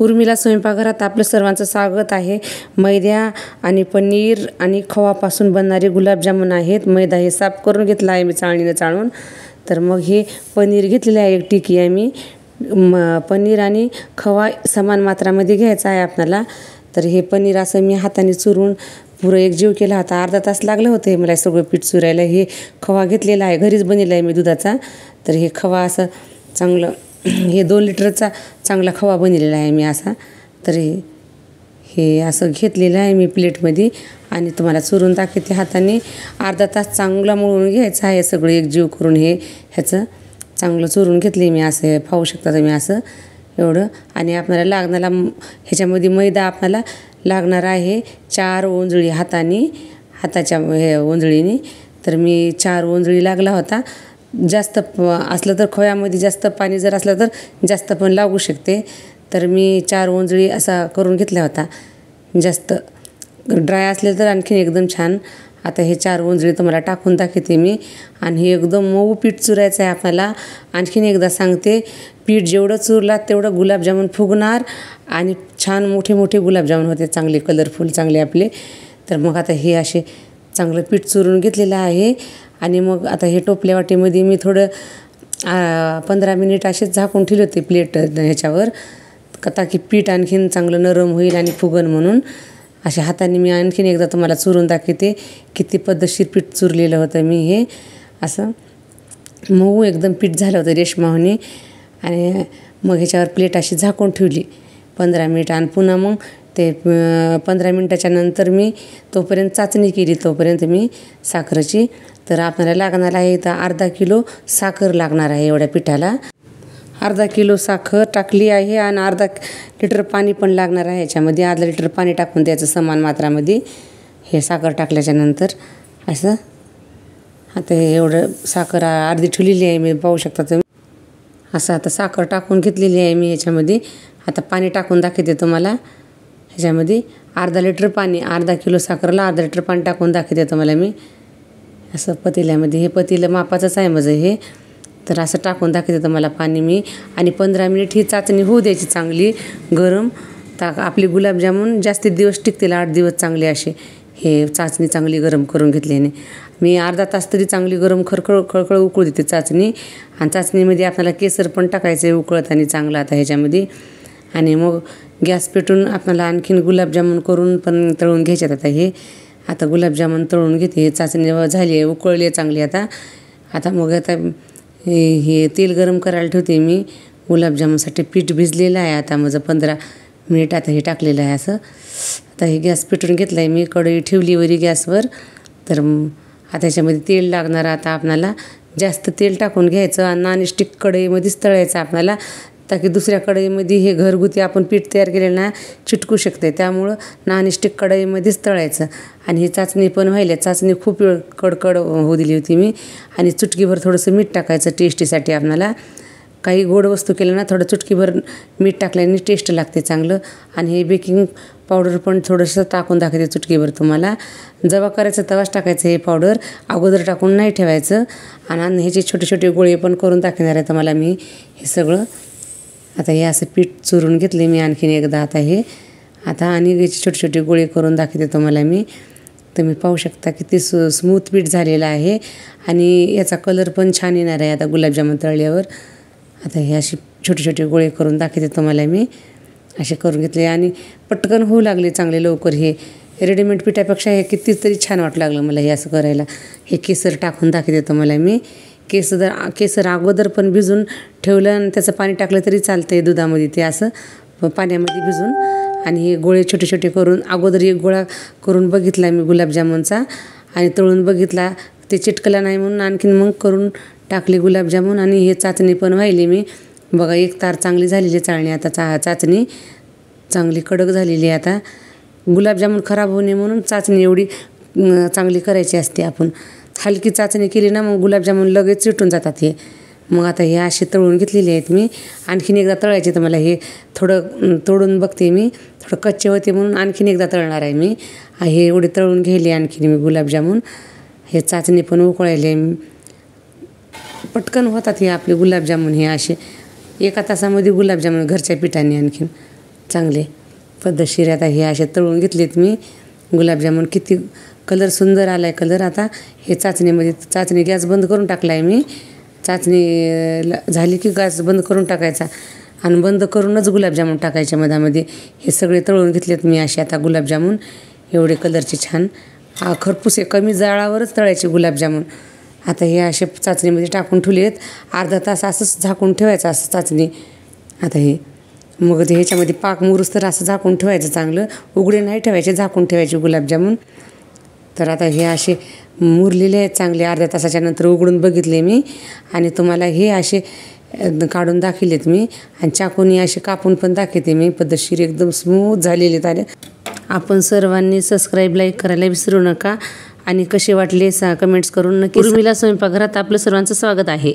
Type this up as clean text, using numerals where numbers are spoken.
उर्मिला स्वयंपाकघरात आपलं सर्वांचं स्वागत आहे। मैदा आणि पनीर आणि खवापासून बनणारे गुलाबजामुन आहेत। मैदा हे साफ करून घेतला आहे मी चाळणीने चाळून। तर मग हे पनीर घेतलेले आहे, एक टिकी आहे मी। पनीर आणि खवा समान मात्रामध्ये घ्यायचा आहे आपल्याला। तर हे पनीर असं मी हाताने चुरून पुरं एकजीव केला होता। अर्धा तास लागलं होतं मला सगळं पीठ चुरायला। हे खवा घेतलेला आहे, घरीच बनवलेला आहे मी दुधाचा। तर हे खवा असं चांगलं हे 2 लिटरचा चांगला खवा बनवलेला आहे मी असा। तर हे असं घेतलेलं आहे मी प्लेटमध्ये आणि तुम्हाला चुरून दाखवते हाताने। अर्धा तास चांगला मळून घ्यायचं आहे सगळं एकजीव करून। ह्याचं चांगलं चुरून घेतले मी, असं पाहू शकता तुम्ही असं एवढं। आणि आपल्याला लागणारा ह्याच्यामध्ये मैदा आपल्याला लागणार आहे 4 ओंजळी हाताच्या हे ओंजळीने। तर मी 4 ओंजळी लागला होता। जास्त असलं तर खव्यामध्ये जास्त पाणी जर असलं तर जास्त पण लागू शकते। तर मी 4 ओंजळी असा करून घेतला होता। जास्त ड्राय असले तर आणखीन एकदम छान। आता हे 4 ओंजळी तुम्हाला टाकून दाखवते मी। आणि हे एकदम मऊ पीठ चुरायचं आहे आपल्याला। आणखीन एकदा सांगते, पीठ जेवढं चुरला तेवढं गुलाबजामुन फुगणार आणि छान मोठे मोठे गुलाबजामुन होते, चांगले कलरफुल चांगले आपले। तर मग आता हे असे चांगलं पीठ चुरून घेतलेलं आहे। आणि मग आता हे टोपल्या वाटीमध्ये मी थोडं 15 मिनिट असेच झाकून ठेवले होते प्लेट ह्याच्यावर, ताकी पीठ आणखीन चांगलं नरम होईल आणि फुगन म्हणून। अशा हाताने मी आणखीन एकदा तुम्हाला चुरून दाखवते किती पद्धतशीर पीठ चुरलेलं होतं मी। हे असं मऊ एकदम पीठ झालं होतं रेशमाने। आणि मग ह्याच्यावर प्लेट अशी झाकून ठेवली 15 मिनिट। आणि पुन्हा मग ते 15 मिनिटाच्या नंतर मी तोपर्यंत चाचणी केली, तोपर्यंत मी साखरेची। तर आपल्याला लागणार आहे तर अर्धा किलो साखर लागणार आहे एवढ्या पिठाला। अर्धा किलो साखर टाकली आहे आणि अर्धा लिटर पाणी पण लागणार आहे ह्याच्यामध्ये। अर्धा लिटर पाणी टाकून द्यायचं समान मात्रामध्ये हे साखर टाकल्याच्या नंतर असं। आता हे एवढं साखर अर्धी ठेवलेली आहे मी, पाहू शकता तुम्ही असं। आता साखर टाकून घेतलेली आहे मी ह्याच्यामध्ये। आता पाणी टाकून दाखवते तुम्हाला ह्याच्यामध्ये। अर्धा लिटर पाणी, अर्धा किलो साखरला अर्धा लिटर पाणी टाकून दाखवते तुम्हाला मी असं पतील्यामध्ये। हे पतीलं मापाचंच आहे माझं हे। तर असं टाकून दाखवते तुम्हाला पाणी मी। आणि 15 मिनिट ही चाचणी होऊ द्यायची चांगली गरम। आपले गुलाबजामुन जास्तीत दिवस टिकतील, 8 दिवस चांगले असे। हे चाचणी चांगली गरम करून घेतल्याने मी अर्धा तास तरी चांगली गरम खळखळ उकळू देते चाचणी। आणि चाचणीमध्ये आपल्याला केसर पण टाकायचं आहे उकळताना चांगलं आता ह्याच्यामध्ये। आणि मग गॅस पेटून आपल्याला आणखीन गुलाबजामुन करून पण तळून घ्यायच्यात। आता गुलाबजामुन तळून घेते, चाचणी झाली आहे, उकळली आहे चांगली आता मग हे तेल गरम करायला ठेवते मी गुलाबजामुनसाठी। पीठ भिजलेलं आहे आता माझं 15 मिनिट। आता हे टाकलेलं आहे असं। आता हे गॅस पेटून घेतलं आहे मी, कढई ठेवली वरी गॅसवर। तर आता ह्याच्यामध्ये तेल लागणार आता आपल्याला। जास्त तेल टाकून घ्यायचं आणि नॉनस्टिक कढईमध्येच तळायचं आपल्याला, ताकी दुसऱ्या कढईमध्ये हे घरगुती आपण पीठ तयार केलेलं ना चिटकू शकते। त्यामुळं नॉनस्टिक कढईमध्येच तळायचं। आणि ही चाचणी पण व्हायला, चाचणी खूप वेळ कडकड होऊ दिली होती मी। आणि चुटकीभर थोडंसं मीठ टाकायचं टेस्टीसाठी आपल्याला। काही गोड वस्तू केलं ना थोडं चुटकीभर मीठ टाकल्याने टेस्ट लागते चांगलं। आणि हे बेकिंग पावडर पण थोडंसं टाकून दाखवते चुटकीभर तुम्हाला। जेव्हा करायचं तेव्हाच टाकायचं हे पावडर, अगोदर टाकून नाही ठेवायचं। आणि ह्याचे छोटे छोटे गोळे पण करून दाखवणार आहे तुम्हाला मी हे सगळं। आता हे असं पीठ चुरून घेतले मी आणखीन एकदा। आता आणि याचे छोटे छोटे गोळे करून दाखवते तुम्हाला मी। तुम्ही पाहू शकता किती स्मूथ पीठ झालेलं आहे। आणि याचा कलर पण छान येणार आहे आता गुलाबजामुन तळल्यावर। आता हे असे छोटे छोटे गोळे करून दाखवते तुम्हाला मी, असे करून घेतले। आणि पटकन होऊ लागले चांगले लवकर। हे रेडीमेड पिठापेक्षा हे कितीतरी छान वाटू लागलं मला हे असं करायला। हे केसर टाकून दाखवते तुम्हाला मी। केसर अगोदर पण भिजून ठेवलं आणि त्याचं पाणी टाकलं तरी चालतं आहे दुधामध्ये, ते असं पाण्यामध्ये भिजून। आणि हे गोळे छोटे छोटे करून अगोदर एक गोळा करून बघितला मी गुलाबजामुनचा आणि तळून बघितला, ते चिटकला नाही म्हणून आणखीन मग करून टाकले गुलाबजामुन। आणि हे चाचणी पण व्हायली मी बघा, एक तार चांगली झालेली चाळणी आता चाचणी चांगली कडक झालेली आहे आता। गुलाबजामुन खराब होऊ नये म्हणून चाचणी एवढी चांगली करायची असते आपण। हलकी चाचणी केली ना मग गुलाबजामुन लगेच चिटून जातात हे। मग आता हे असे तळून घेतलेले आहेत मी। आणखीन एकदा तळायचे तर मला हे थोडं तोडून बघते मी, थोडं कच्चे होते म्हणून आणखीन एकदा तळणार आहे मी। हे एवढे तळून घ्यायले आणखीन मी गुलाबजामुन। हे चाचणी पण उकळायले, पटकन होतात हे आपले गुलाबजामुन। हे असे 1 तासामध्ये गुलाबजामुन घरच्या पिठाने आणखीन चांगले पद्धतशीर. आता हे असे तळून घेतलेत मी गुलाबजामुन. किती कलर सुंदर आला आहे कलर. आता हे चाचणी गॅस बंद करून टाकला आहे मी. चाचणी झाली की गॅस बंद करून टाकायचा आणि बंद करूनच गुलाबजामुन टाकायचे मधामध्ये. हे सगळे तळून घेतलेत मी असे आता गुलाबजामुन एवढे कलरचे छान. खरपूस कमी जाळावरच तळायचे गुलाबजामुन. आता हे असे चाचणीमध्ये टाकून ठेवलेत. अर्धा तास असंच झाकून ठेवायचं असं चाचणी. आता हे मग ते ह्याच्यामध्ये पाक मुरूस तर असं झाकून ठेवायचं चांगलं. उघडे नाही ठेवायचे, झाकून ठेवायचे गुलाबजामुन. तर आता हे असे मुरलेले आहेत चांगले. अर्ध्या तासाच्या नंतर उघडून बघितले मी आणि तुम्हाला हे असे काढून दाखवलेत मी. आणि चाकूनी असे कापून पण दाखवते मी. पद्धतशीर एकदम स्मूथ झालेले आहेत. आपण सर्वांनी सबस्क्राईब लाईक करायला विसरू नका. आणि कसे वाटले कमेंट्स करून नक्की. उर्मिला स्वयंपाकघरात आपलं सर्वांचं स्वागत आहे.